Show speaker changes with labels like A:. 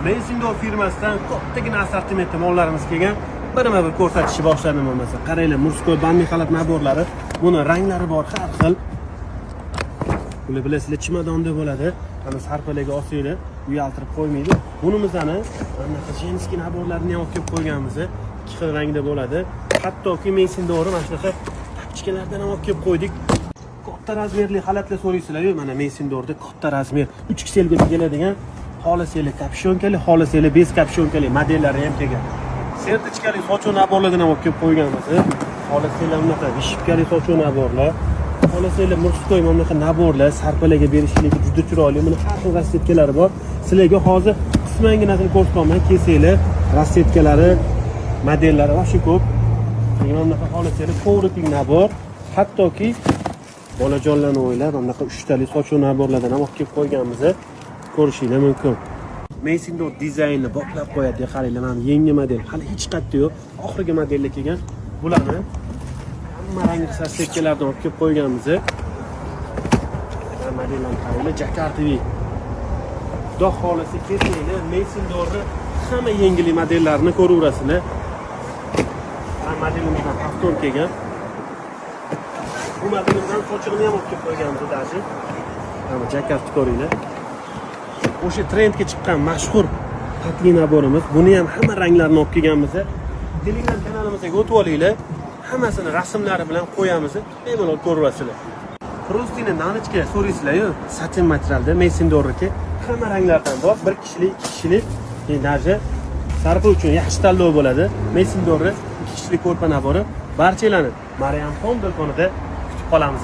A: Mesindor firmasidan kattagina assortimentda mollarimiz kelgan. Birma-bir ko'rsatishni boshladim bo'lmasa. Qaranglar, murskoy bandi xalat naborlari. Buni ranglari bor, har xil. Buni bilasizlar, chimadonda bo'ladi. Mana sarpalarga osinglar, uyaltirib qo'ymaydi. Bunimizni mana jenskiy naborlarini ham olib kelib qo'yganmiz. Ikki xil rangda bo'ladi. Hattoki Mesindorni mana shunaqa tapchkalardan ham olib kelib qo'ydik. Katta razmerli xalatlar so'raysizlar-ku, mana Mesindorda katta razmer 3XL ga keladigan xoliseli kapshonkali, xoliseli bez kapshonkali modellari ham kelgan. Sertichkali sochuv naborlardan ham olib kelib qo'yganmiz. Xoliseli bunaqa vishipkali sochuv naborlar, xoliseli murskoy bunaqa naborlar, sarpalarga berishligi juda chiroyli. Buni har xil rassetkalari bor. Sizlarga hozir qismanginasini ko'rsataman, kelsanglar, rassetkalari, modellari va shu ko'p. Mana bunaqa xoliseli kovritlik nabor, hattoki bolajonlarni o'ylab bunaqa 3 tali sochuv naborlardan ham olib kelib qo'yganmiz. Ko'rishingiz mumkin. Mesindor dizaynni boplab qo'yadi, qaranglar, mana yangi model, hali hech qayerda yo'q. Oxirgi modelga kelgan. Bularni hamma rangli rassetkalardan olib kelib qo'yganmiz. Mana modellarni qaranglar, Jakartaviy. Xudo xolisi kelsanglar, Mesindorni hamma yangi modellarini ko'raverasizlar. Mana modelimizdan avtor kelgan. Bu modelimizdan sochig'ini ham olib kelib qo'yganmiz даже. Mana Jakarta ko'ringlar. O'sha trendga chiqqan mashhur patli naborimiz. Buni ham hamma ranglarini olib kelganmiz. Telegram kanalimizga o'tib olinglar. Hammasini rasmlari bilan qo'yamiz. Bemalol ko'raverasizlar. Prostini nanichka so'raysizlar-ku, satin materialda Mesindorniki hamma ranglardan bor. 1 kishilik, 2 kishilik, даже sarpa uchun yaxshi tanlov bo'ladi. Mesindorni 2 kishilik ko'rpa nabori barchalarni Maryamxon do'konida kutib qolamiz.